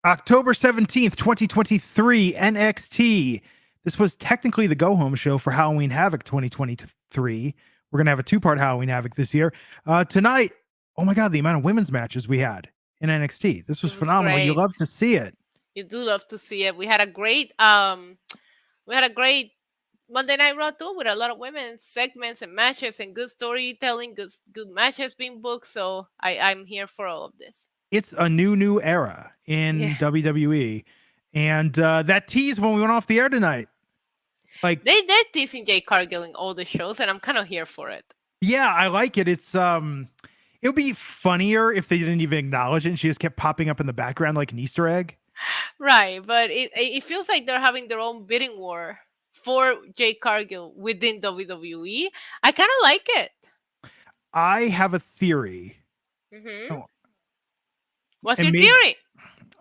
October 17th, 2023, NXT. This was technically the go-home show for Halloween Havoc 2023. We're going to have a two-part Halloween Havoc this year. Tonight, oh my God, the amount of women's matches we had in NXT. This was phenomenal. Great. You love to see it. You do love to see it. We had a great Monday Night Raw too, with a lot of women's segments and matches and good storytelling, good matches being booked. So I'm here for all of this. It's a new era in WWE, and that tease when we went off the air tonight, like they're teasing Jade Cargill in all the shows, and I'm kind of here for it. Yeah, I like it. It would be funnier if they didn't even acknowledge it and she just kept popping up in the background like an Easter egg. Right, but it feels like they're having their own bidding war for Jade Cargill within WWE. I kind of like it. I have a theory. Mm-hmm. Oh. What's your theory?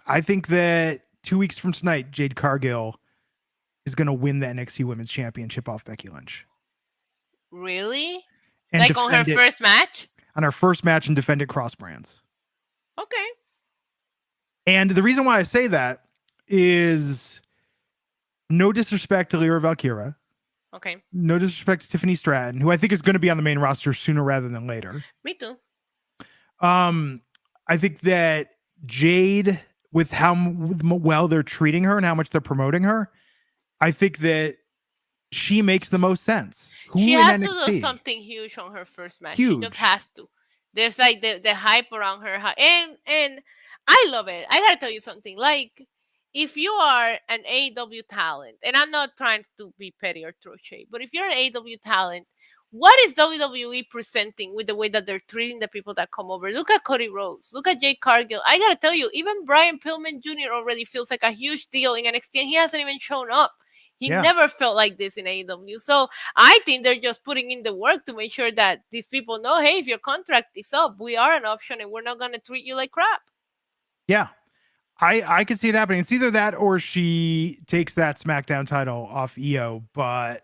I think that 2 weeks from tonight, Jade Cargill is going to win the NXT Women's Championship off Becky Lynch. Really? And like on her first match? On her first match, and defend it cross brands. Okay. And the reason why I say that is no disrespect to Lyra Valkyria. Okay. No disrespect to Tiffany Stratton, who I think is going to be on the main roster sooner rather than later. Me too. I think that Jade, with how well they're treating her and how much they're promoting her, I think that she makes the most sense. She has to do something huge on her first match. Huge. She just has to. There's like the hype around her, and I love it. I gotta tell you something. Like, if you are an AEW talent, and I'm not trying to be petty or throw shade, but if you're an AEW talent, what is WWE presenting with the way that they're treating the people that come over? Look at Cody Rhodes. Look at Jade Cargill. I gotta tell you, even Brian Pillman Jr. already feels like a huge deal in NXT, and he hasn't even shown up. He never felt like this in AEW. So I think they're just putting in the work to make sure that these people know, hey, if your contract is up, we are an option, and we're not going to treat you like crap. Yeah. I could see it happening. It's either that or she takes that SmackDown title off EO, but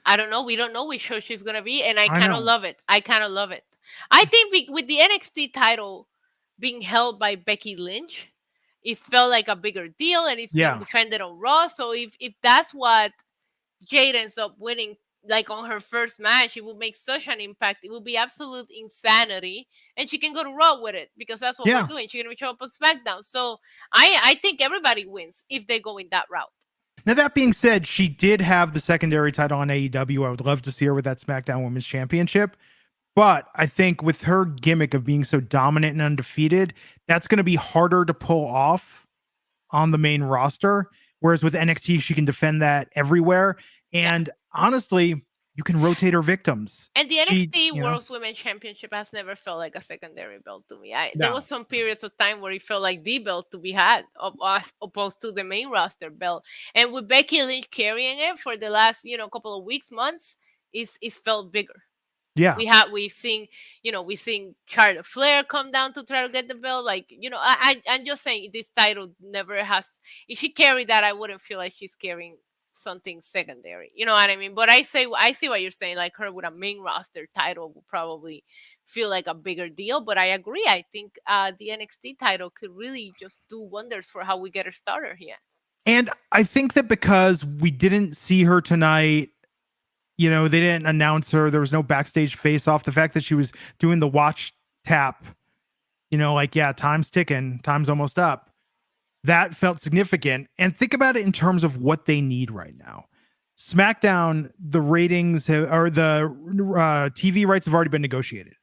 I don't know. We don't know which show she's going to be, and I kind of love it. I think with the NXT title being held by Becky Lynch, it felt like a bigger deal, and it's being defended on Raw. So if that's what Jade ends up winning, like on her first match, it will make such an impact. It will be absolute insanity, and she can go to Raw with it because that's what we're doing. She's gonna show up on SmackDown. So I think everybody wins if they go in that route. Now, that being said, she did have the secondary title on AEW. I would love to see her with that SmackDown Women's Championship. But I think with her gimmick of being so dominant and undefeated, that's going to be harder to pull off on the main roster. Whereas with NXT, she can defend that everywhere. And honestly, you can rotate her victims. And the NXT World Women's Championship has never felt like a secondary belt to me. There was some periods of time where it felt like the belt to be had, as opposed to the main roster belt. And with Becky Lynch carrying it for the last, couple of weeks, months, it's felt bigger. Yeah, we've seen Charlotte Flair come down to try to get the belt. Like, I'm just saying this title never has. If she carried that, I wouldn't feel like she's carrying something secondary. You know what I mean? But I see what you're saying. Like, her with a main roster title will probably feel like a bigger deal. But I agree. I think the NXT title could really just do wonders for how we get her started here. And I think that because we didn't see her tonight, they didn't announce her. There was no backstage face-off. The fact that she was doing the watch tap, time's ticking, time's almost up. That felt significant. And think about it in terms of what they need right now. SmackDown, the ratings or the TV rights have already been negotiated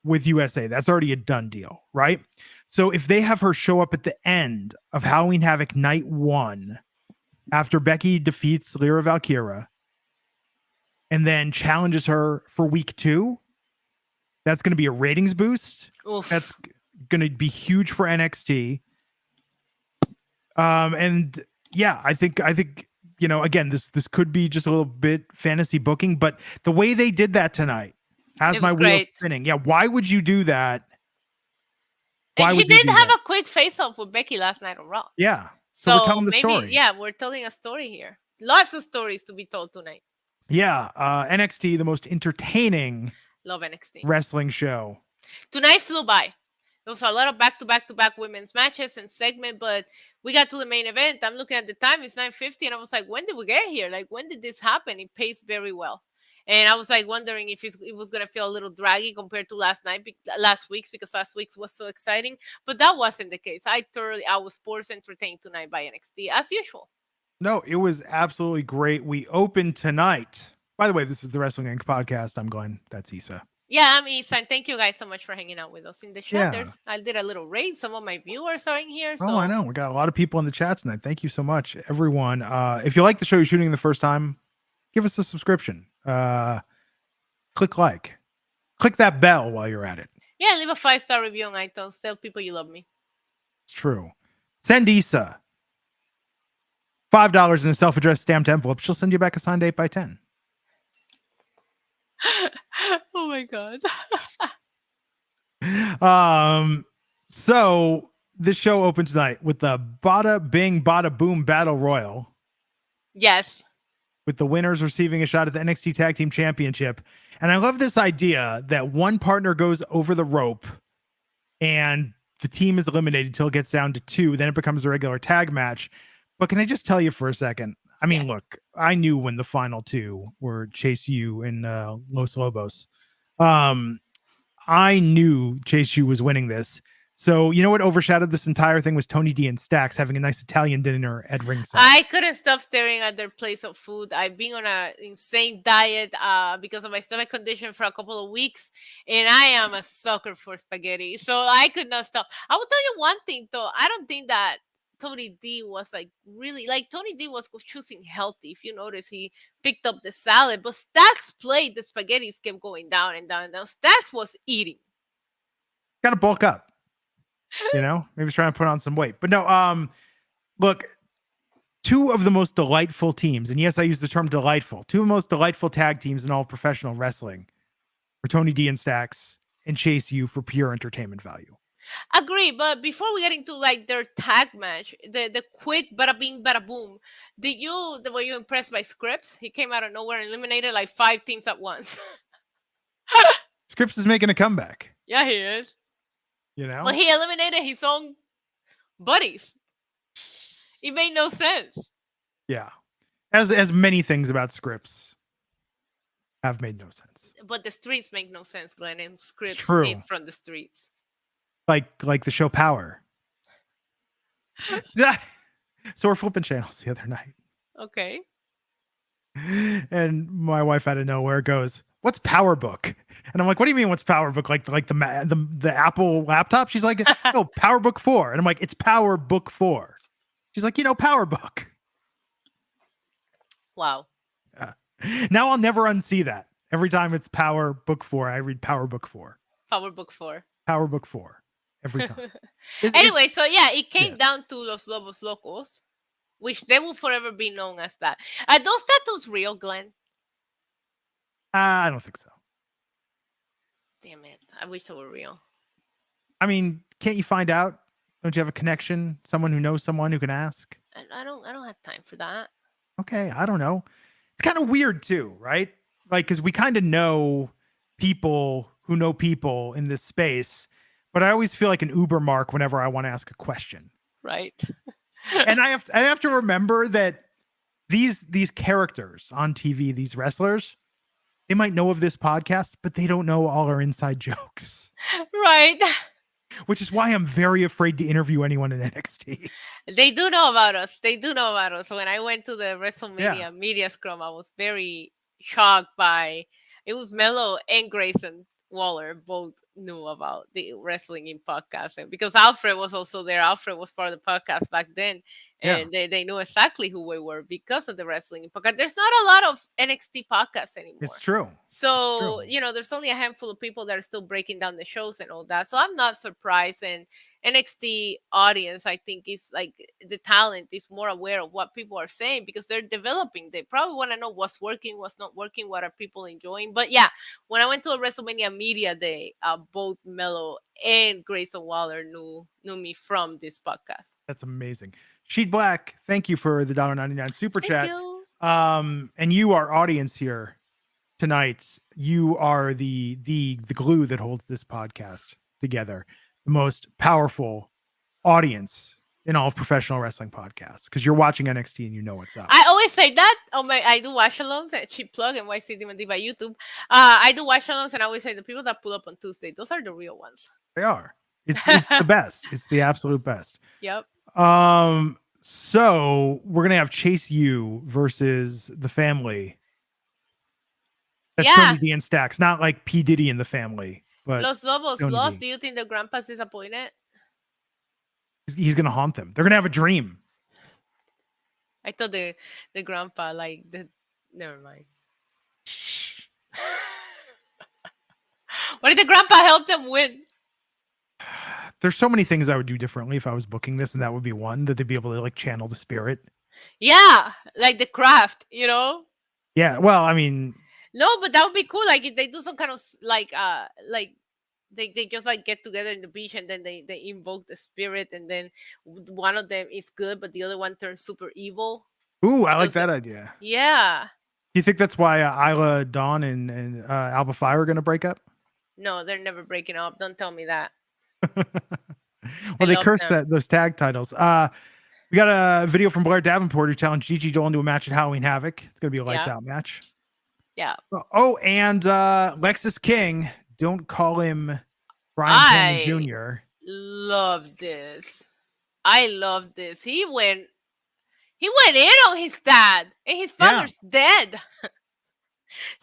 with USA. That's already a done deal, right? So if they have her show up at the end of Halloween Havoc Night 1 after Becky defeats Lyra Valkyria, and then challenges her for week 2, that's going to be a ratings boost. Oof. That's going to be huge for NXT. And yeah, I think again, this could be just a little bit fantasy booking, but the way they did that tonight has my wheels spinning. Yeah, why would you do that? And she did have a quick face-off with Becky last night on Raw. Yeah. So we're telling the story. Yeah, we're telling a story here. Lots of stories to be told tonight. Yeah, NXT, the most entertaining love NXT wrestling show. tonight flew by. There was a lot of back-to-back-to-back women's matches and segment, but we got to the main event. I'm looking at the time; it's 9:50, and I was like, "When did we get here? Like, when did this happen?" It paced very well, and I was like wondering if it was gonna feel a little draggy compared to last week's, because last week's was so exciting. But that wasn't the case. I was sports entertained tonight by NXT as usual. No, it was absolutely great. We opened tonight. By the way, this is the Wrestling Inc. podcast. I'm Glenn. That's Issa. Yeah, I'm Isa, and thank you guys so much for hanging out with us in the chat. Yeah. I did a little raid. Some of my viewers are in here. So. Oh, I know. We got a lot of people in the chat tonight. Thank you so much, everyone. If you like the show you're shooting the first time, give us a subscription. Click like. Click that bell while you're at it. Yeah, leave a 5-star review on iTunes. Tell people you love me. It's true. Send Issa $5 in a self-addressed stamped envelope. She'll send you back a signed 8x10. Oh my god. So this show opens tonight with the Bada Bing Bada Boom Battle Royal. Yes. With the winners receiving a shot at the NXT Tag Team Championship. And I love this idea that one partner goes over the rope and the team is eliminated until it gets down to 2. Then it becomes a regular tag match. But can I just tell you for a second? I mean, Look, I knew when the final 2 were Chase U and Los Lobos. I knew Chase U was winning this. So, you know what overshadowed this entire thing was Tony D and Stax having a nice Italian dinner at ringside. I couldn't stop staring at their plates of food. I've been on an insane diet because of my stomach condition for a couple of weeks, and I am a sucker for spaghetti. So I could not stop. I will tell you one thing, though. I don't think that Tony D was Tony D was choosing healthy. If you notice, he picked up the salad, but Stax played the spaghettis kept going down and down and down. Stax was eating. Got to bulk up. You know, maybe trying to put on some weight. But no, look, 2 of the most delightful teams, and yes, I use the term delightful, 2 of the most delightful tag teams in all of professional wrestling were Tony D and Stax and Chase U for pure entertainment value. Agree, but before we get into like their tag match, the quick bada bing bada boom, were you impressed by Scripps? He came out of nowhere and eliminated like 5 teams at once. Scripps is making a comeback. Yeah, he is. You know? But he eliminated his own buddies. It made no sense. Yeah. As many things about Scripps have made no sense. But the streets make no sense, Glenn, and Scripps is from the streets. Like the show Power. So we're flipping channels the other night. Okay. And my wife out of nowhere goes, "What's Power Book?" And I'm like, "What do you mean what's Power Book? Like the Apple laptop?" She's like, "No, Power Book 4." And I'm like, "It's Power Book 4." She's like, Power Book. Wow. Now I'll never unsee that. Every time it's Power Book 4, I read Power Book 4. Power Book 4. Power Book 4. Every time. Anyway, so yeah, it came down to Los Lobos Locos, which they will forever be known as that. Are those tattoos real, Glenn? I don't think so. Damn it. I wish they were real. I mean, can't you find out? Don't you have a connection? Someone who knows someone who can ask? I don't have time for that. Okay, I don't know. It's kind of weird too, right? Like, because we kind of know people who know people in this space, but I always feel like an Uber mark whenever I want to ask a question. Right. And I have to remember that these characters on TV, these wrestlers, they might know of this podcast, but they don't know all our inside jokes. Right. Which is why I'm very afraid to interview anyone in NXT. They do know about us. When I went to the WrestleMania media scrum, I was very shocked by it was Melo and Grayson Waller both knew about the Wrestling in podcast, and because Alfred was also there. Alfred was part of the podcast back then, and they knew exactly who we were because of the Wrestling in podcast. There's not a lot of NXT podcasts anymore. It's true. So there's only a handful of people that are still breaking down the shows and all that. So I'm not surprised. And NXT audience, I think, is like the talent is more aware of what people are saying because they're developing. They probably want to know what's working, what's not working, what are people enjoying. But yeah, when I went to a WrestleMania media day, both Melo and Grayson Waller knew me from this podcast. That's amazing. Sheet Black, thank you for the $1.99 super chat. You. And you, our audience here tonight, you are the glue that holds this podcast together. The the most powerful audience in all of professional wrestling podcasts, because you're watching NXT and you know what's up. I always say that on my I do watch alongs at Cheap Plug and YC Demon by YouTube. I do watch alongs, and I always say the people that pull up on Tuesday, those are the real ones. They are. It's the best. It's the absolute best. Yep. So we're gonna have Chase U versus the family. That's Tony D and Stacks, not like P. Diddy and the family, but Los Lobos Tony lost. D. Do you think the grandpa's disappointed? He's gonna haunt them. They're gonna have a dream. I thought the grandpa never mind. What did the grandpa help them win? There's so many things I would do differently if I was booking this, and that would be one, that they'd be able to like channel the spirit. Yeah, like the craft, you know? Yeah, well, I mean, no, but that would be cool. Like if they do some kind of like they just like get together in the beach, and then they invoke the spirit, and then one of them is good, but the other one turns super evil. Ooh, I like that idea. Yeah. Do you think that's why Isla Dawn and Alba Fire are going to break up? No, they're never breaking up. Don't tell me that. Well, they cursed those tag titles. We got a video from Blair Davenport who challenged Gigi Dolan to a match at Halloween Havoc. It's going to be a lights out match. Yeah. Oh, and Lexus King. Don't call him Brian Pillman Jr. Love this. I love this. He went in on his dad, and his father's dead.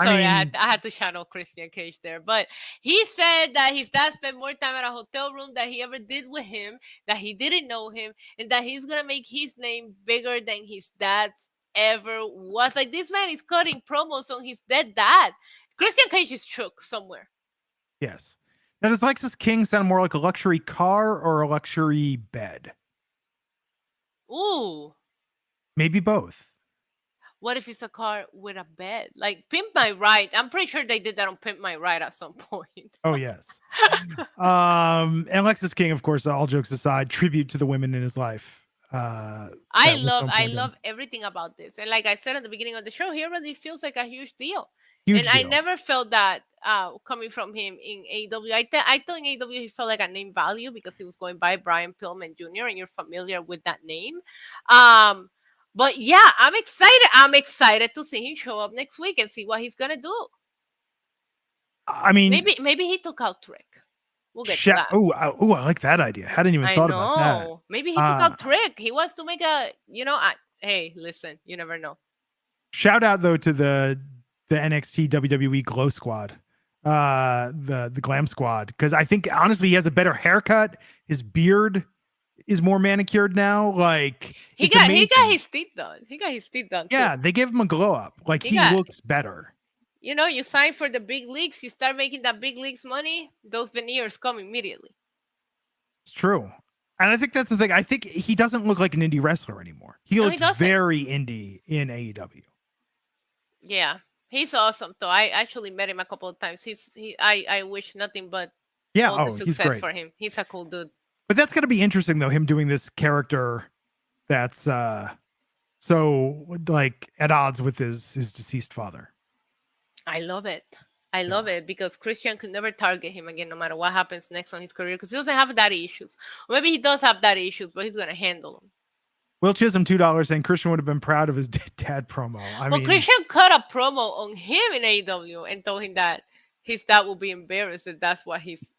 Sorry, I had to channel Christian Cage there. But he said that his dad spent more time at a hotel room than he ever did with him, that he didn't know him, and that he's going to make his name bigger than his dad's ever was. Like, this man is cutting promos on his dead dad. Christian Cage is shook somewhere. Yes. Now, does Lexus King sound more like a luxury car or a luxury bed? Ooh. Maybe both. What if it's a car with a bed? Like Pimp My Ride. I'm pretty sure they did that on Pimp My Ride at some point. Oh, yes. And Lexus King, of course, all jokes aside, tribute to the women in his life. I love everything about this. And like I said at the beginning of the show, he already feels like a huge deal. I never felt that coming from him in AEW. I thought in AEW he felt like a name value because he was going by Brian Pillman Jr. and you're familiar with that name. But yeah, I'm excited. I'm excited to see him show up next week and see what he's gonna do. I mean, maybe he took out Trick. We'll get to that. Oh, I like that idea. Hadn't even thought about that. Maybe he took out Trick. He wants to make a, hey, listen, you never know. Shout out though to the NXT WWE Glow Squad, the Glam Squad, because I think honestly he has a better haircut. His beard is more manicured now. Like he got his teeth done. Yeah, they gave him a glow up. Like he looks better. You sign for the big leagues, you start making that big leagues money, those veneers come immediately. It's true. And I think that's the thing. I think he doesn't look like an indie wrestler anymore. He looks very indie in AEW. Yeah. He's awesome though. I actually met him a couple of times. I wish nothing but all the success for him. He's a cool dude. But that's going to be interesting though, him doing this character that's so like at odds with his deceased father. I love it. I love it because Christian could never target him again, no matter what happens next on his career, because he doesn't have daddy issues. Or maybe he does have daddy issues, but he's going to handle them. Will Chisholm, $2, saying Christian would have been proud of his dad promo. I mean, Christian cut a promo on him in AEW and told him that his dad will be embarrassed that that's what he's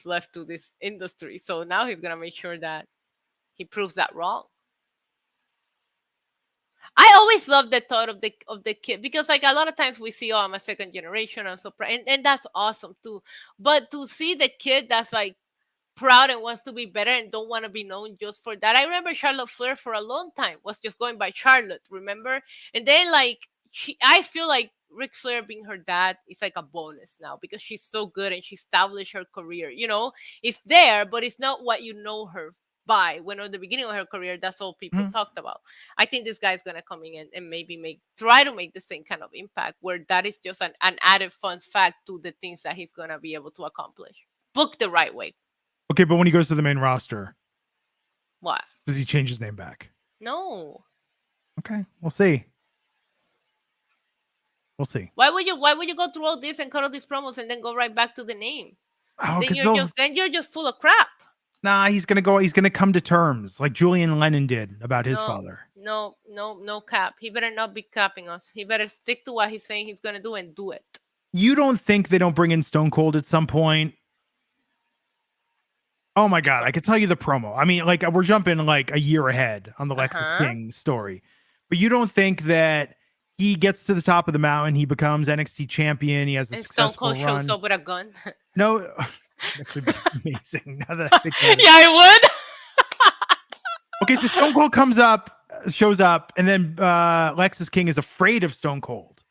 left to this industry. So now he's going to make sure that he proves that wrong. I always love the thought of the kid, because like a lot of times we see, I'm a second generation, I'm so proud, and that's awesome too. But to see the kid that's like proud and wants to be better and don't want to be known just for that. I remember Charlotte Flair for a long time was just going by Charlotte, remember? And then like I feel like Ric Flair being her dad is like a bonus now because she's so good and she established her career. It's there, but it's not what you know her by. When at the beginning of her career, that's all people talked about. I think this guy's gonna come in and maybe try to make the same kind of impact, where that is just an added fun fact to the things that he's gonna be able to accomplish. Book the right way. Okay, but when he goes to the main roster, what? Does he change his name back? No. Okay, we'll see. We'll see. Why would you go through all this and cut all these promos and then go right back to the name? Oh, then you're just full of crap. Nah, he's gonna come to terms like Julian Lennon did about his father. No cap. He better not be capping us. He better stick to what he's saying he's gonna do and do it. You don't think they don't bring in Stone Cold at some point? Oh my God, I could tell you the promo. I mean, like we're jumping like a year ahead on the Lexus King story. But you don't think that he gets to the top of the mountain, he becomes NXT champion, he has a successful Stone Cold shows up with a gun? No, actually amazing. Now that I think about it. Yeah, I would. Okay, so Stone Cold shows up, and then Lexus King is afraid of Stone Cold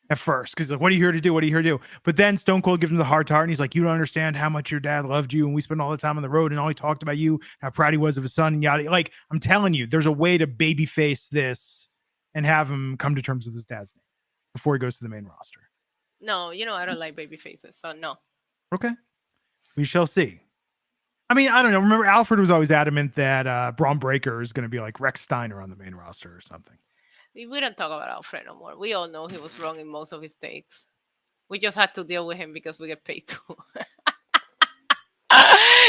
at first because like, what are you here to do? What are you here to do? But then Stone Cold gives him the hard heart, and he's like, "You don't understand how much your dad loved you, and we spent all the time on the road, and all he talked about you, how proud he was of his son, and yada." Like, I'm telling you, there's a way to babyface this and have him come to terms with his dad's name before he goes to the main roster. No, I don't like baby faces, so no. Okay, we shall see. I mean, I don't know. Remember, Alfred was always adamant that Braun Breaker is going to be like Rex Steiner on the main roster or something. We don't talk about Alfred no more. We all know he was wrong in most of his takes. We just had to deal with him because we get paid to.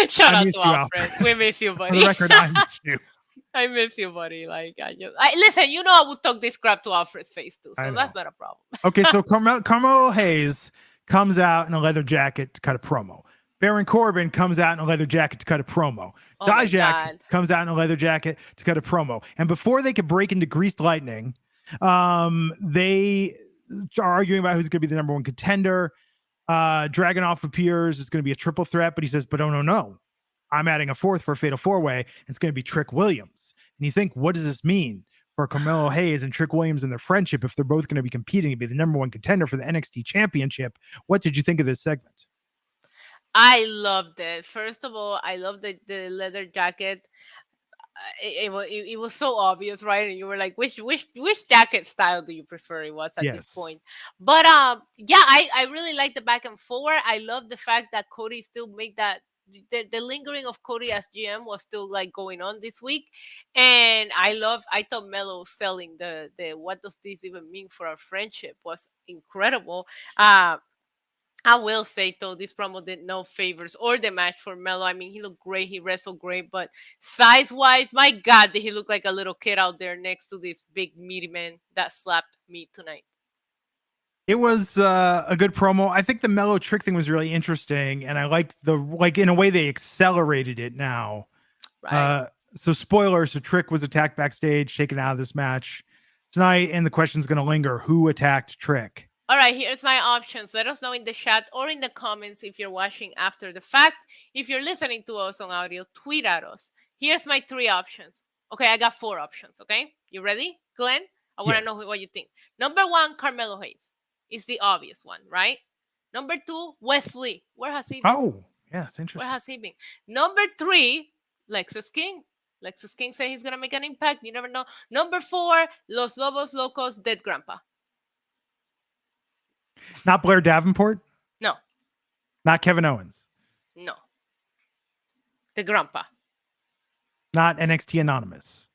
Shout out to Alfred. We miss you, buddy. For the record, I miss you. I miss you, buddy. Like listen. I would talk this crap to Alfred's face too, so that's not a problem. Okay, so Carmelo Hayes comes out in a leather jacket to cut a promo. Baron Corbin comes out in a leather jacket to cut a promo. Dijak comes out in a leather jacket to cut a promo. And before they could break into Greased Lightning, they are arguing about who's going to be the number one contender. Dragunov appears. It's going to be a triple threat, but he says, but oh, no. I'm adding a fourth for a fatal four-way. It's going to be Trick Williams. And you think, what does this mean for Carmelo Hayes and Trick Williams and their friendship if they're both going to be competing to be the number one contender for the NXT championship? What did you think of this segment? I loved it. First of all, I loved the leather jacket. It was so obvious, right? And you were like, which jacket style do you prefer? It was at this point. But yeah, I really like the back and forward. I love the fact that Cody still made that the lingering of Cody as GM was still like going on this week. And I thought Melo selling the what does this even mean for our friendship was incredible. I will say, though, this promo did no favors or the match for Melo. I mean, he looked great. He wrestled great. But size-wise, my God, did he look like a little kid out there next to this big, meaty man that slapped me tonight. It was a good promo. I think the Melo trick thing was really interesting. And I like in a way, they accelerated it now. Right. So spoiler, so Trick was attacked backstage, taken out of this match tonight. And the question's going to linger. Who attacked Trick? All right, here's my options. Let us know in the chat or in the comments if you're watching after the fact. If you're listening to us on audio, tweet at us. Here's my 3 options. Okay, I got 4 options, okay? You ready, Glenn? I want to know what you think. Number 1, Carmelo Hayes is the obvious one, right? Number 2, Wesley. Where has he been? Oh, yeah, it's interesting. Where has he been? Number 3, Lexus King. Lexus King said he's going to make an impact. You never know. Number 4, Los Lobos Locos, Dead Grandpa. Not Blair Davenport? No. Not Kevin Owens? No. The Grandpa. Not NXT Anonymous?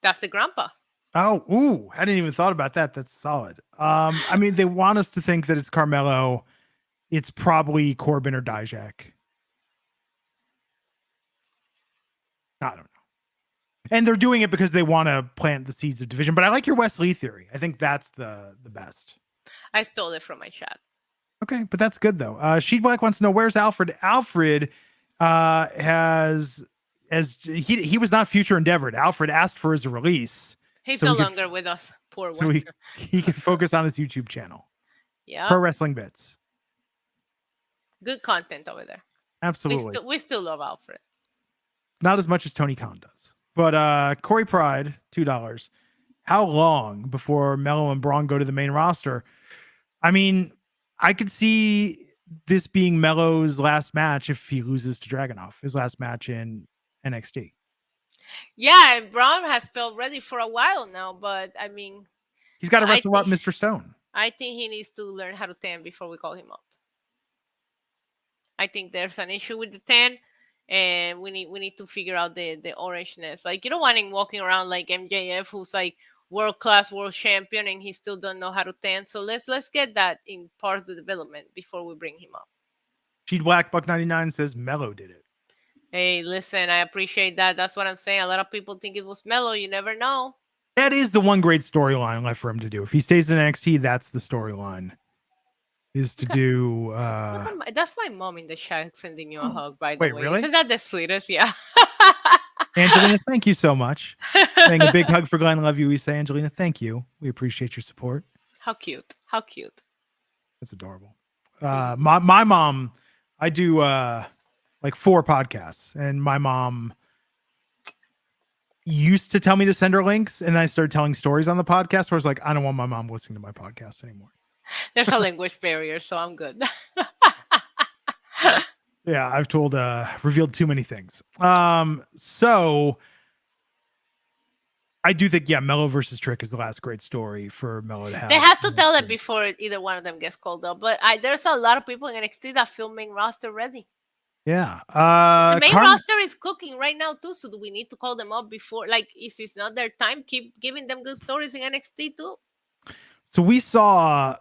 That's the Grandpa. Oh, ooh, I didn't even thought about that. That's solid. I mean, they want us to think that it's Carmelo. It's probably Corbin or Dijak. I don't know. And they're doing it because they want to plant the seeds of division. But I like your Wesley theory. I think that's the best. I stole it from my chat. Okay, but that's good though. Sheet Black wants to know, where's Alfred? Alfred he was not future endeavored. Alfred asked for his release. He's no longer with us. Poor one. So he can focus on his YouTube channel. Yeah. Pro Wrestling Bits. Good content over there. Absolutely. We still love Alfred. Not as much as Tony Khan does. But Corey Pride, $2. How long before Melo and Braun go to the main roster? I mean, I could see this being Melo's last match if he loses to Dragunov, his last match in NXT. Yeah, and Braun has felt ready for a while now, but I mean, he's got to wrestle up Mr. Stone. I think he needs to learn how to tan before we call him up. I think there's an issue with the tan, and we need to figure out the orangeness. Like, you don't want him walking around like MJF, who's like world-class world champion, and he still don't know how to tan. So let's get that in part of the development before we bring him up. Sheet Black Buck 99 says Mello did it. Hey, listen, I appreciate that. That's what I'm saying. A lot of people think it was Mello. You never know. That is the one great storyline left for him to do. If he stays in NXT, that's the storyline. Is to do. That's my mom in the chat sending you a hug, by the way. Really? Isn't that the sweetest? Yeah. Angelina, thank you so much. Saying a big hug for Glenn. Love you. We say, Angelina, thank you. We appreciate your support. How cute. How cute. That's adorable. My mom, I do like 4 podcasts, and my mom used to tell me to send her links, and I started telling stories on the podcast where I was like, I don't want my mom listening to my podcast anymore. There's a language barrier, so I'm good. Yeah, I've revealed too many things. So I do think, Mello versus Trick is the last great story for Mello to have. They have to tell it before either one of them gets called up. But there's a lot of people in NXT that feel main roster ready. Yeah. The main roster is cooking right now too, so do we need to call them up before? Like, if it's not their time, keep giving them good stories in NXT too. So we saw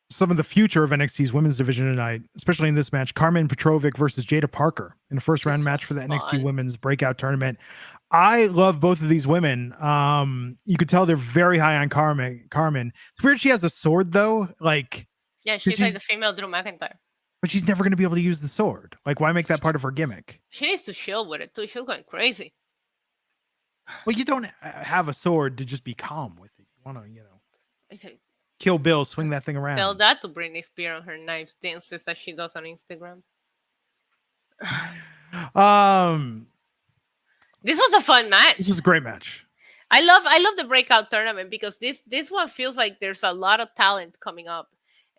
some of the future of NXT's women's division tonight, especially in this match. Carmen Petrovic versus Jada Parker in a first round match for the NXT Women's Breakout Tournament. I love both of these women. You could tell they're very high on Carmen. It's weird she has a sword though. Like, yeah, she's like the female Drew McIntyre. But she's never going to be able to use the sword. Like, why make that part of her gimmick? She needs to chill with it too. She's going crazy. Well, you don't have a sword to just be calm with it. You want to, Kill Bill, swing that thing around. Tell that to Britney Spears on her knives dances that she does on Instagram. This was a fun match. This was a great match. I love the breakout tournament because this one feels like there's a lot of talent coming up.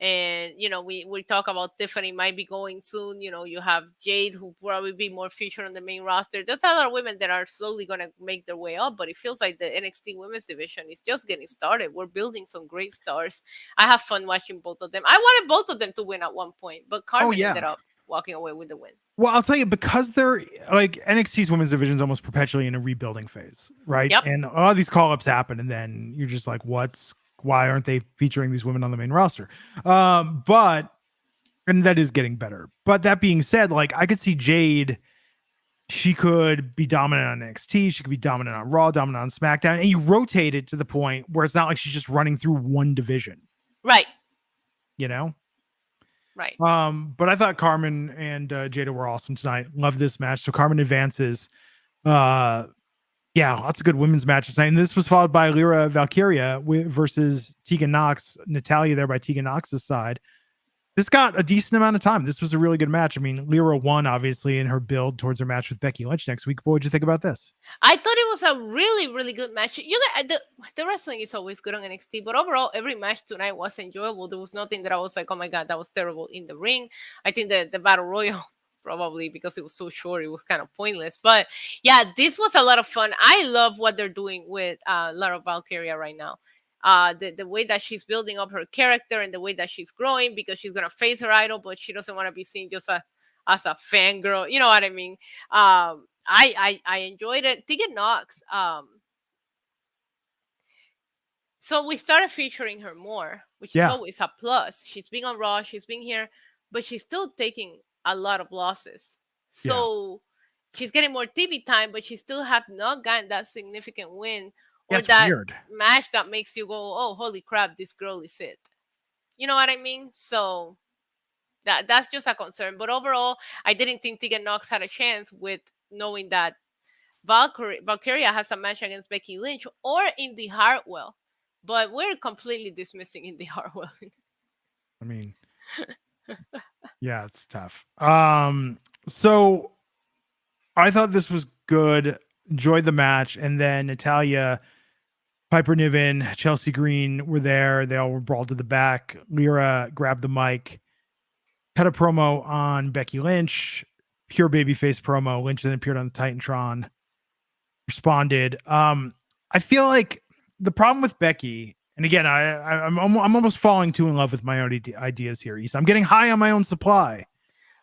And, we talk about Tiffany might be going soon. You have Jade, who probably be more featured on the main roster. There's a lot of women that are slowly going to make their way up, but it feels like the NXT women's division is just getting started. We're building some great stars. I have fun watching both of them. I wanted both of them to win at one point, but Carmen ended up walking away with the win. Well, I'll tell you, because they're like NXT's women's division is almost perpetually in a rebuilding phase, right? Yep. And a lot of these call-ups happen, and then you're just like, why aren't they featuring these women on the main roster? And that is getting better. But that being said, like, I could see Jade, she could be dominant on NXT, she could be dominant on Raw, dominant on SmackDown, and you rotate it to the point where it's not like she's just running through one division. Right. Right. But I thought Carmen and Jada were awesome tonight. Love this match. So Carmen advances. Yeah, lots of good women's matches tonight. And this was followed by Lyra Valkyria versus Tegan Nox. Natalya there by Tegan Nox's side. This got a decent amount of time. This was a really good match. I mean, Lyra won, obviously, in her build towards her match with Becky Lynch next week. What would you think about this? I thought it was a really, really good match. The wrestling is always good on NXT, but overall, every match tonight was enjoyable. There was nothing that I was like, oh my God, that was terrible in the ring. I think the Battle Royal, probably because it was so short, it was kind of pointless. But yeah, this was a lot of fun. I love what they're doing with Lyra Valkyria right now. The way that she's building up her character and the way that she's growing, because she's going to face her idol, but she doesn't want to be seen just as a fangirl. You know what I mean? I enjoyed it. Tegan Nox. So we started featuring her more, which is always a plus. She's been on Raw, she's been here, but she's still taking a lot of losses. So she's getting more TV time, but she still have not gotten that significant win. Or that match that makes you go, oh, holy crap, this girl is it. You know what I mean? So that's just a concern. But overall, I didn't think Tegan Nox had a chance with knowing that Valkyria has a match against Becky Lynch or Indy Hartwell. But we're completely dismissing Indy Hartwell. I mean, yeah, it's tough. So I thought this was good. Enjoyed the match. And then Natalya, Piper Niven, Chelsea Green were there. They all were brawled to the back. Lyra grabbed the mic, cut a promo on Becky Lynch, pure babyface promo. Lynch then appeared on the Titantron, responded. I feel like the problem with Becky, and again, I'm almost falling too in love with my own ideas here, Issa. I'm getting high on my own supply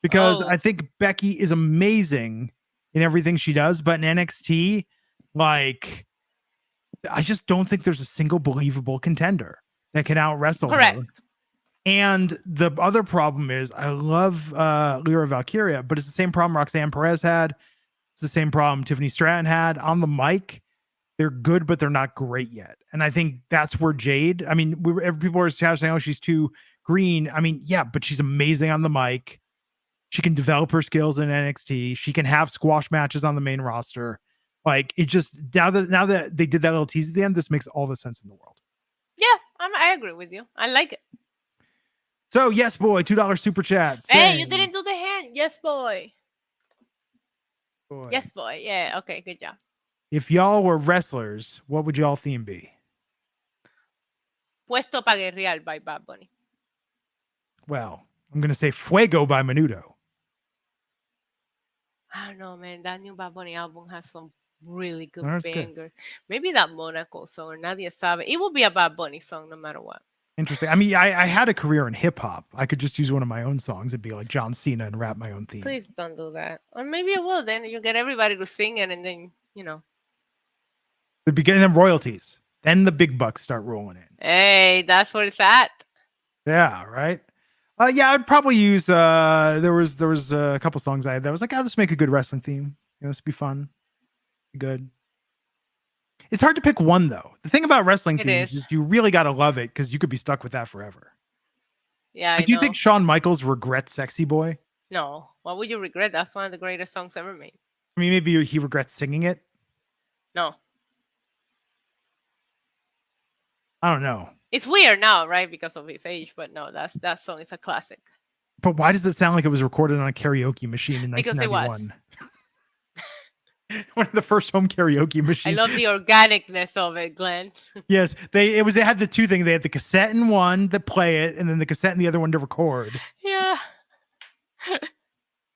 because I think Becky is amazing in everything she does, but in NXT, like, I just don't think there's a single believable contender that can out wrestle her. And the other problem is I love Lyra Valkyria, but it's the same problem Roxanne Perez had. It's the same problem Tiffany Stratton had on the mic. They're good, but they're not great yet. And I think that's where Jade, I mean, people are saying, oh, she's too green. I mean, yeah, but she's amazing on the mic. She can develop her skills in NXT. She can have squash matches on the main roster. Like, it just, now that they did that little tease at the end, this makes all the sense in the world. Yeah, I agree with you. I like it. So, yes, boy, $2 super chat. Hey, you didn't do the hand. Yes, boy. Yes, boy. Yeah, okay, good job. If y'all were wrestlers, what would y'all theme be? Puesto pa guerrear by Bad Bunny. Well, I'm going to say Fuego by Menudo. I don't know, man. That new Bad Bunny album has some really good bangers. Maybe that Monaco song, or Nadie Sabe. It will be a Bad Bunny song no matter what. Interesting. I mean, I had a career in hip hop. I could just use one of my own songs. It'd be like John Cena and rap my own theme. Please don't do that. Or maybe I will. Then you get everybody to sing it, and then, you know. The beginning of royalties. Then the big bucks start rolling in. Hey, that's where it's at. Yeah, right. Yeah, I'd probably use. There was a couple songs I had that was like, let's make a good wrestling theme. You know, this would be fun. Be good. It's hard to pick one though. The thing about wrestling themes is you really got to love it because you could be stuck with that forever. Yeah. Like, do you think Shawn Michaels regrets "Sexy Boy"? No. Why would you regret? That's one of the greatest songs ever made. I mean, maybe he regrets singing it. No. I don't know. It's weird now, right? Because of his age, but no, that song is a classic. But why does it sound like it was recorded on a karaoke machine in 1991? Because it was. One of the first home karaoke machines. I love the organicness of it, Glenn. Yes, they had the two things. They had the cassette in one that play it, and then the cassette in the other one to record. Yeah.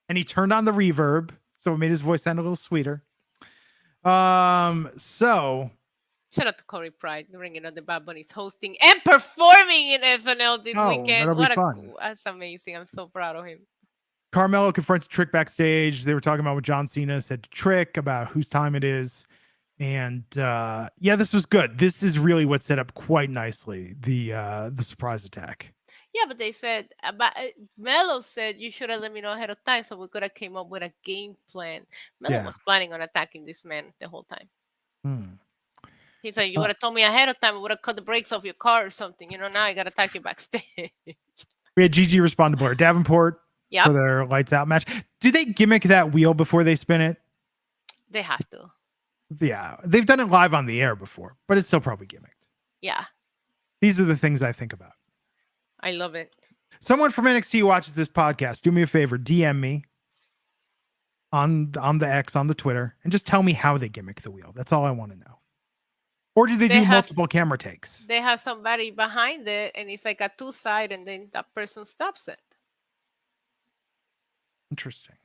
And he turned on the reverb, so it made his voice sound a little sweeter. So shout out to Corey Pride, bringing on the Bad Bunny's hosting and performing in SNL this weekend. What fun. That's amazing. I'm so proud of him. Carmelo confronted Trick backstage. They were talking about what John Cena said to Trick about whose time it is. And yeah, this was good. This is really what set up quite nicely the surprise attack. Yeah, but they said, Melo said you should have let me know ahead of time so we could have came up with a game plan. Melo was planning on attacking this man the whole time. He said, you would have told me ahead of time, we would have cut the brakes off your car or something. You know, now I got to attack you backstage. We had Gigi respond to Blair Davenport for their lights out match. Do they gimmick that wheel before they spin it? They have to. Yeah. They've done it live on the air before, but it's still probably gimmicked. Yeah. These are the things I think about. I love it. Someone from NXT watches this podcast. Do me a favor. DM me on the X, on the Twitter, and just tell me how they gimmick the wheel. That's all I want to know. Or do they do multiple camera takes? They have somebody behind it, and it's like a two-side, and then that person stops it. Interesting.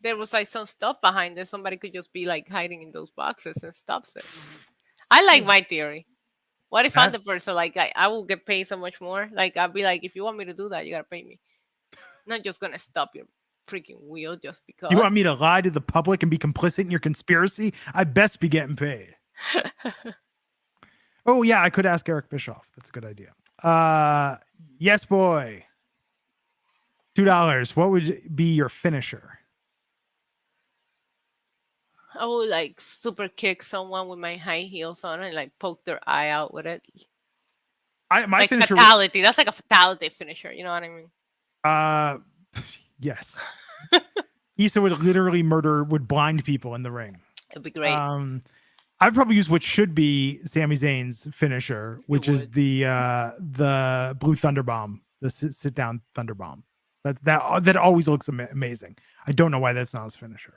There was like some stuff behind it. Somebody could just be like hiding in those boxes and stops it. I like my theory. What if I'm the person, like, I will get paid so much more? Like, I'll be like, if you want me to do that, you got to pay me. I'm not just going to stop your freaking wheel just because. You want me to lie to the public and be complicit in your conspiracy? I best be getting paid. Oh, yeah, I could ask Eric Bischoff. That's a good idea. Yes, boy. $2. What would be your finisher? I would like super kick someone with my high heels on and like poke their eye out with it. My like fatality. That's like a fatality finisher. You know what I mean? Yes. Issa would literally would blind people in the ring. It'd be great. I'd probably use what should be Sami Zayn's finisher, which is the blue thunder bomb, the sit down thunder bomb. That always looks amazing. I don't know why that's not his finisher.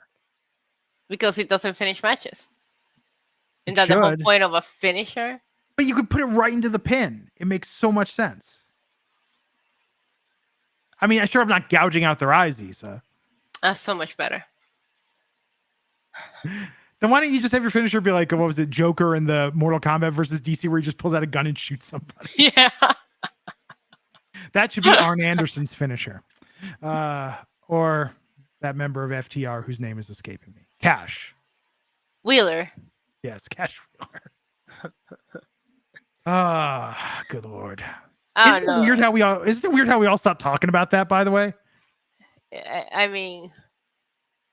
Because it doesn't finish matches. Isn't that the whole point of a finisher? But you could put it right into the pin. It makes so much sense. I mean, I'm not gouging out their eyes, Issa. That's so much better. Then why don't you just have your finisher be like, what was it, Joker in the Mortal Kombat versus DC, where he just pulls out a gun and shoots somebody? Yeah. That should be Arn Anderson's finisher. Or that member of FTR whose name is escaping me. Cash Wheeler. Yes, Cash Wheeler. Good Lord. Isn't it weird how we all stopped talking about that, by the way? I mean,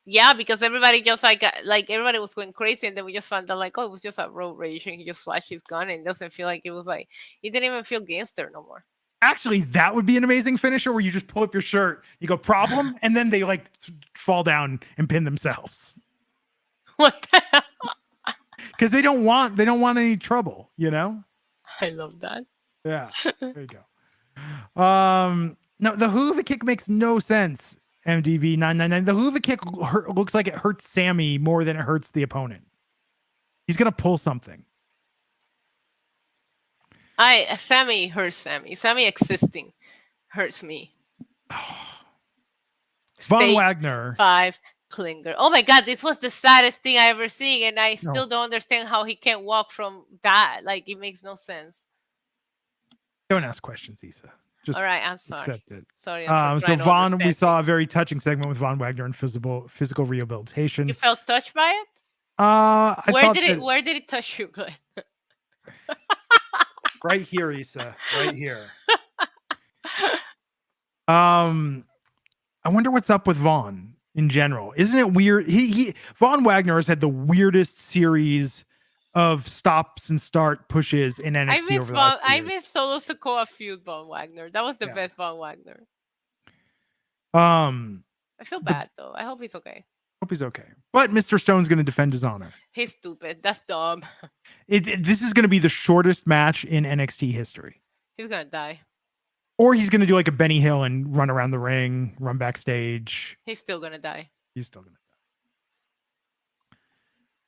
yeah, because everybody just like everybody was going crazy, and then we just found out like, oh, it was just a road rage, and he just flashed his gun, and it doesn't feel like it was like he didn't even feel gangster no more. Actually, that would be an amazing finisher where you just pull up your shirt, you go problem, and then they like fall down and pin themselves. What the hell? Because they don't want any trouble, you know? I love that. Yeah. There you go. No, the hoover kick makes no sense. MDB 999. The hoover kick looks like it hurts Sammy more than it hurts the opponent. He's gonna pull something. Sammy hurts Sammy. Sammy existing hurts me. Von Wagner 5 Klinger. Oh my god, this was the saddest thing I ever seen, and I still don't understand how he can't walk from that. Like, it makes no sense. Don't ask questions, Issa. Just all right, I'm sorry. Accept it. Sorry. So Von, we saw a very touching segment with Von Wagner in physical rehabilitation. You felt touched by it? Where did it touch you, Glenn? Right here, Issa. Right here. I wonder what's up with Von in general. Isn't it weird? Von Wagner has had the weirdest series of stops and start pushes in NXT over the last years. I miss Solo Sikoa feud Von Wagner. That was the best Von Wagner. I feel bad though. I hope he's okay. Hope he's okay. But Mr. Stone's going to defend his honor. He's stupid. That's dumb. This is going to be the shortest match in NXT history. He's going to die. Or he's going to do like a Benny Hill and run around the ring, run backstage. He's still going to die. He's still going to die.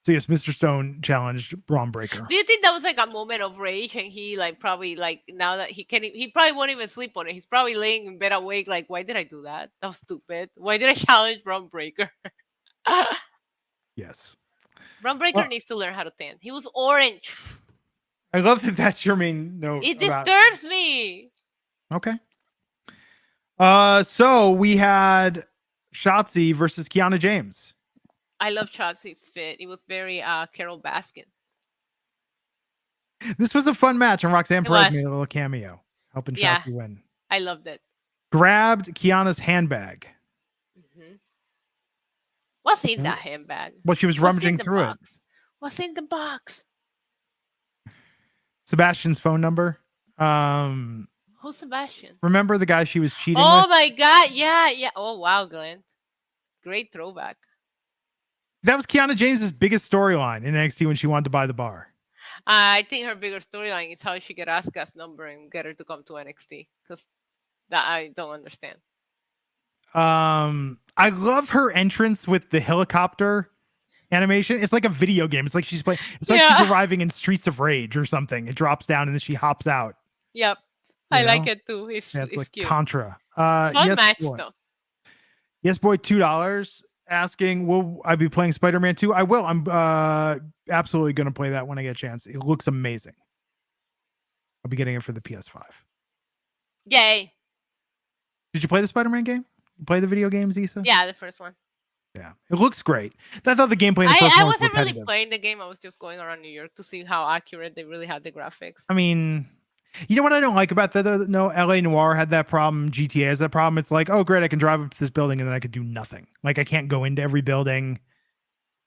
So yes, Mr. Stone challenged Braun Breaker. Do you think that was like a moment of rage, and he like probably like now that he probably won't even sleep on it. He's probably laying in bed awake like, why did I do that? That was stupid. Why did I challenge Braun Breaker? Yes. Braun Breaker needs to learn how to tan. He was orange. I love that that's your main note. It disturbs me. Okay. So we had Shotzi versus Kiana James. I love Shotzi's fit. It was very Carol Baskin. This was a fun match, and Roxanne Perez made a little cameo, helping Shotzi win. I loved it. Grabbed Kiana's handbag. Mm-hmm. What's in that handbag? Well, she was rummaging through it. What's in the box? Sebastian's phone number. Who's Sebastian? Remember the guy she was cheating with? Oh my god, yeah. Oh wow, Glenn. Great throwback. That was Kiana James's biggest storyline in NXT when she wanted to buy the bar. I think her bigger storyline is how she get Asuka's number and get her to come to NXT. Because that I don't understand. I love her entrance with the helicopter animation. It's like a video game. It's like she's playing. It's like she's arriving in Streets of Rage or something. It drops down and then she hops out. Yep. I like it too. It's like cute. Contra. Fun match though. Yes, boy, $2 asking, will I be playing Spider-Man 2? I will. I'm absolutely going to play that when I get a chance. It looks amazing. I'll be getting it for the PS5. Yay. Did you play the Spider-Man game? You play the video games, Issa? Yeah, the first one. Yeah, it looks great. I thought the gameplay in the first I one was wasn't repetitive. really playing the game. I was just going around New York to see how accurate they really had the graphics. I mean, you know what I don't like about that? No, LA Noire had that problem. GTA has that problem. It's like, oh, great, I can drive up to this building and then I could do nothing. Like, I can't go into every building.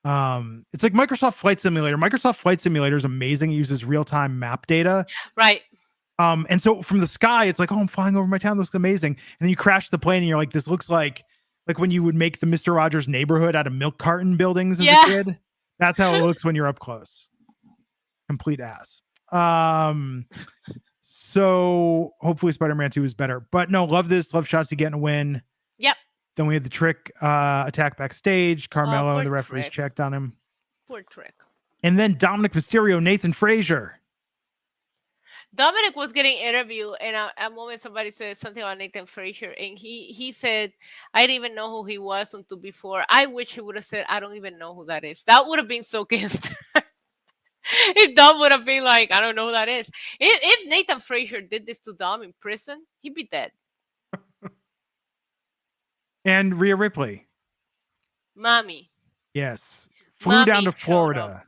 It's like Microsoft Flight Simulator. Microsoft Flight Simulator is amazing. It uses real-time map data. Right. And so from the sky, it's like, oh, I'm flying over my town. This looks amazing. And then you crash the plane and you're like, this looks like when you would make the Mr. Rogers neighborhood out of milk carton buildings as a kid. That's how it looks when you're up close. Complete ass. So hopefully Spider-Man 2 is better. But no, love this. Love Shotzi getting a win. Yep. Then we had the Trick attack backstage. Carmelo and the referees checked on him. Poor Trick. And then Dominic Mysterio, Nathan Frazier. Dominic was getting interviewed, and at a moment somebody said something about Nathan Frazier, and he said, I didn't even know who he was until before. I wish he would have said, I don't even know who that is. That would have been so gangster. If Dom would have been like, I don't know who that is. If Nathan Frazier did this to Dom in prison, he'd be dead. And Rhea Ripley. Mommy. Yes. Flew down to Florida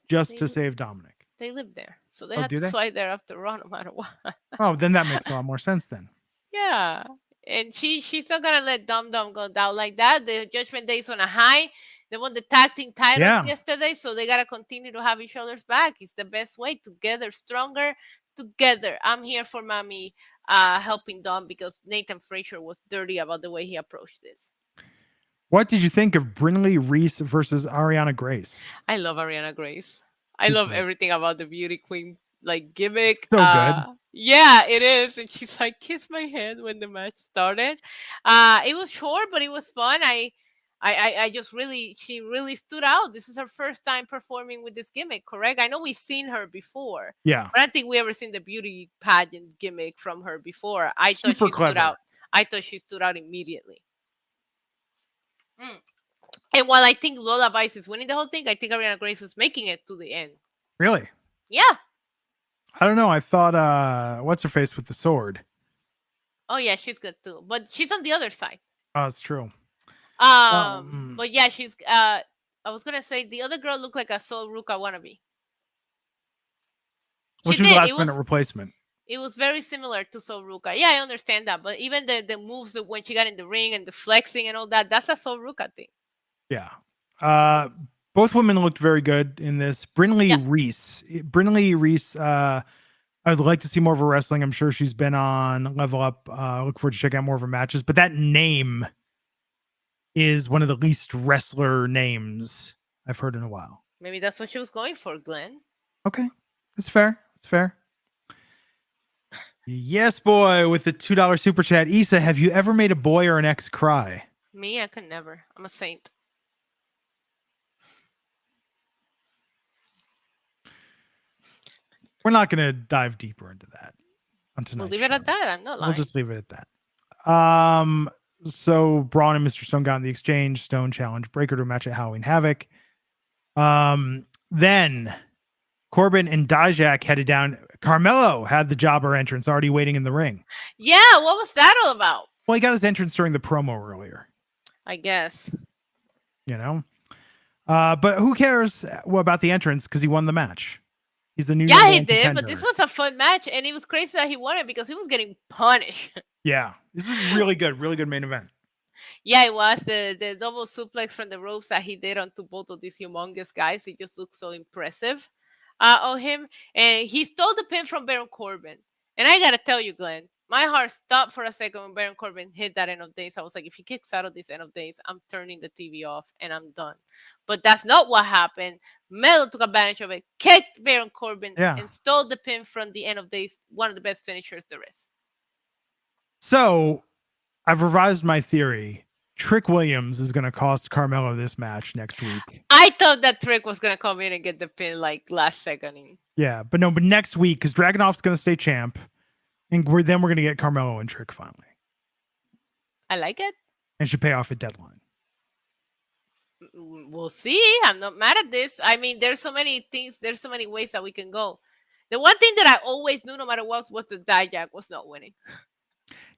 just to save Dominic. They live there, so they had to fly there after Raw no matter what. Oh, then that makes a lot more sense then. Yeah, and she's not gonna let Dum Dum go down like that. The Judgment Day is on a high. They won the tag team titles yesterday, so they gotta continue to have each other's back. It's the best way. Together, stronger. Together. I'm here for Mommy helping Dom because Nathan Frazier was dirty about the way he approached this. What did you think of Brinley Reese versus Ariana Grace? I love Ariana Grace. I love everything about the beauty queen like gimmick. So good. Yeah, it is. And she's like, kiss my head when the match started. It was short, but it was fun. I just she really stood out. This is her first time performing with this gimmick, correct? I know we've seen her before. Yeah. But I don't think we ever seen the beauty pageant gimmick from her before. I thought she stood out. I thought she stood out immediately. And while I think Lola Vice is winning the whole thing, I think Ariana Grace is making it to the end. Really? Yeah. I don't know. I thought, what's her face with the sword? Oh, yeah, she's good too. But she's on the other side. Oh, that's true. But yeah, she's, I was going to say the other girl looked like a Sol Ruka wannabe. Well, she was a last minute replacement. It was very similar to Sol Ruka. Yeah, I understand that. But even the moves when she got in the ring and the flexing and all that, that's a Sol Ruka thing. Yeah. Both women looked very good in this. Brinley Reese, I'd like to see more of her wrestling. I'm sure she's been on Level Up. Look forward to checking out more of her matches. But that name is one of the least wrestler names I've heard in a while. Maybe that's what she was going for, Glenn. Okay. It's fair. It's fair. Yes, boy, with the $2 super chat. Issa, have you ever made a boy or an ex cry? Me, I could never. I'm a saint. We're not going to dive deeper into that on tonight's We'll leave it at that. I'm not lying. We'll just leave it at that. So Braun and Mr. Stone got in the exchange. Stone challenged Breaker to a match at Halloween Havoc. Then Corbin and Dijak headed down. Carmelo had the jobber entrance already waiting in the ring. Yeah, what was that all about? Well, he got his entrance during the promo earlier. I guess. You know? But who cares about the entrance because he won the match. He's the new he did, contender. But this was a fun match, and it was crazy that he won it because he was getting punished. Yeah, this was really good main event. Yeah, it was the double suplex from the ropes that he did onto both of these humongous guys. It just looked so impressive on him, and he stole the pin from Baron Corbin. And I gotta tell you, Glenn, my heart stopped for a second when Baron Corbin hit that end of days. I was like, if he kicks out of this end of days, I'm turning the TV off and I'm done. But that's not what happened. Melo took advantage of it, kicked Baron Corbin, and stole the pin from the end of days. One of the best finishers there is. So I've revised my theory. Trick Williams is going to cost Carmelo this match next week. I thought that Trick was going to come in and get the pin like last second. Yeah, but next week, because Dragunov's going to stay champ. And we're going to get Carmelo and Trick finally. I like it. And should pay off at deadline. We'll see. I'm not mad at this. I mean, there's so many things. There's so many ways that we can go. The one thing that I always knew, no matter what, was that Dijak was not winning.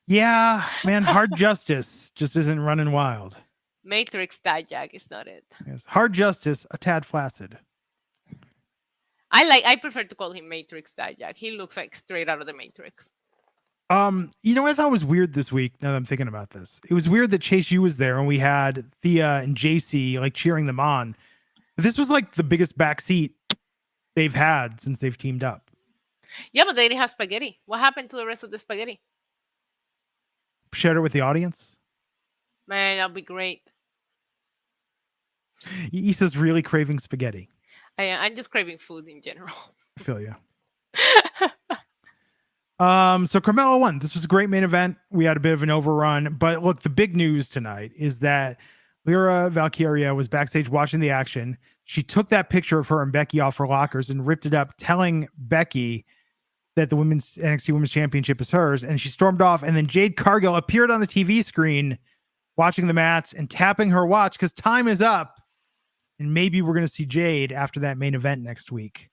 Yeah, man. Hard Justice just isn't running wild. Matrix Dijak is not it. Yes. Hard Justice, a tad flaccid. I prefer to call him Matrix Dijak. He looks like straight out of the Matrix. You know what I thought was weird this week, now that I'm thinking about this? It was weird that Chase U was there and we had Thea and JC like cheering them on. But this was like the biggest backseat they've had since they've teamed up. Yeah, but they didn't have spaghetti. What happened to the rest of the spaghetti? Shared it with the audience? Man, that'll be great. Issa's really craving spaghetti. I'm just craving food in general. I feel you. So Carmelo won. This was a great main event. We had a bit of an overrun, but look, the big news tonight is that Lyra Valkyria was backstage watching the action. She took that picture of her and Becky off her lockers and ripped it up, telling Becky that the women's NXT Women's Championship is hers. And she stormed off. And then Jade Cargill appeared on the TV screen watching the mats and tapping her watch because time is up. And maybe we're going to see Jade after that main event next week.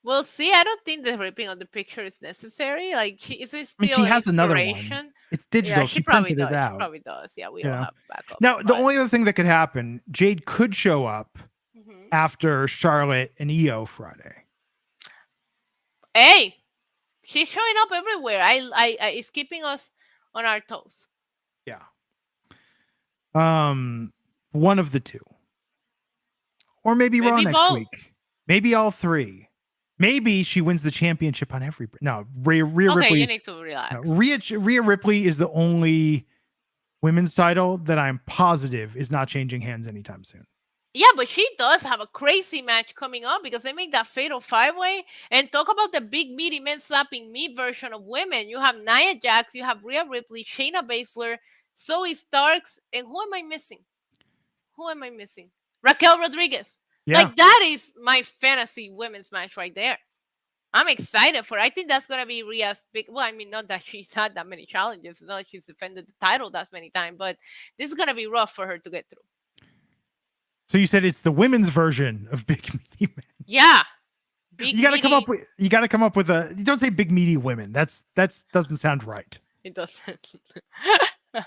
Well, see, I don't think the ripping of the picture is necessary. Like, she has another one. It's digital. Yeah, she probably does. She probably does. Yeah, we all have backup. Now, the only other thing that could happen, Jade could show up after Charlotte and Io Friday. Hey, she's showing up everywhere. It's keeping us on our toes. Yeah. One of the two. Or maybe Raw next both. week. Maybe all three. Maybe she wins the championship on every. No, Rhea Ripley. You need to relax. Rhea Ripley is the only women's title that I'm positive is not changing hands anytime soon. Yeah, but she does have a crazy match coming up because they make that fatal 5-way. And talk about the big meaty men slapping me version of women. You have Nia Jax, you have Rhea Ripley, Shayna Baszler, Zoe Starks, and who am I missing? Raquel Rodriguez. Yeah. Like, that is my fantasy women's match right there. I'm excited for it. I think that's going to be Rhea's big... Well, I mean, not that she's had that many challenges. Not that she's defended the title that many times. But this is going to be rough for her to get through. So you said it's the women's version of Big Meaty Men. Yeah. You got to come up with a... You don't say big meaty women. That doesn't sound right. It doesn't.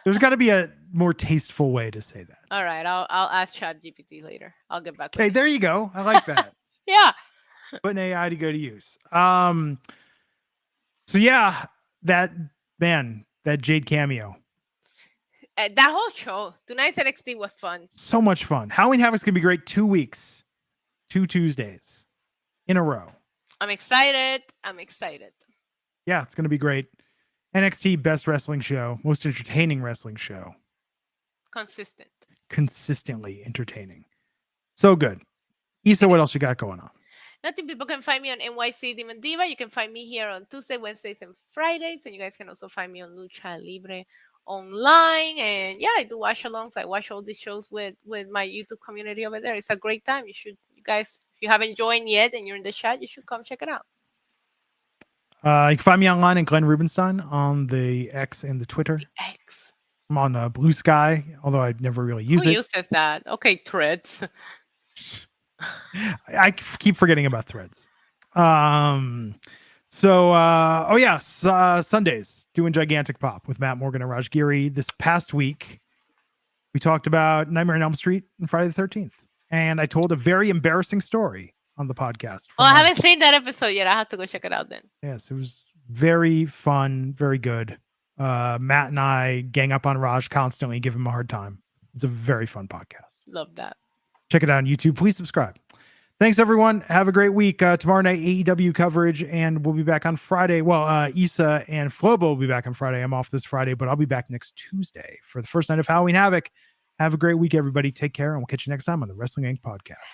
There's got to be a more tasteful way to say that. All right, I'll ask ChatGPT later. I'll get back. Hey, there you go. I like that. Yeah. Putting AI to good use. So yeah, that Jade cameo. That whole show, tonight's NXT was fun. So much fun. Halloween Havoc's gonna be great. 2 weeks, 2 Tuesdays in a row. I'm excited. Yeah, it's gonna be great. NXT best wrestling show, most entertaining wrestling show. Consistently entertaining. So good. Issa, what else you got going on? Nothing. People can find me on NYC Demon Diva. You can find me here on Tuesday, Wednesdays, and Fridays. And you guys can also find me on Lucha Libre online. And yeah, I do watch alongs. I watch all these shows with my YouTube community over there. It's a great time. You guys, if you haven't joined yet and you're in the chat, you should come check it out. You can find me online at Glenn Rubenstein on the X and the Twitter. X. I'm on Blue Sky, although I never really use it. Who uses that? Okay, Threads. I keep forgetting about Threads. Sundays doing Gigantic Pop with Matt Morgan and Raj Giri. This past week, we talked about Nightmare on Elm Street and Friday the 13th, and I told a very embarrassing story on the podcast. Oh, I haven't seen that episode yet. I have to go check it out then. Yes, it was very fun, very good. Matt and I gang up on Raj constantly, give him a hard time. It's a very fun podcast. Love that. Check it out on YouTube. Please subscribe. Thanks, everyone. Have a great week. Tomorrow night, AEW coverage, and we'll be back on Friday. Well, Issa and Flobo will be back on Friday. I'm off this Friday, but I'll be back next Tuesday for the first night of Halloween Havoc. Have a great week, everybody. Take care, and we'll catch you next time on the Wrestling Inc. podcast.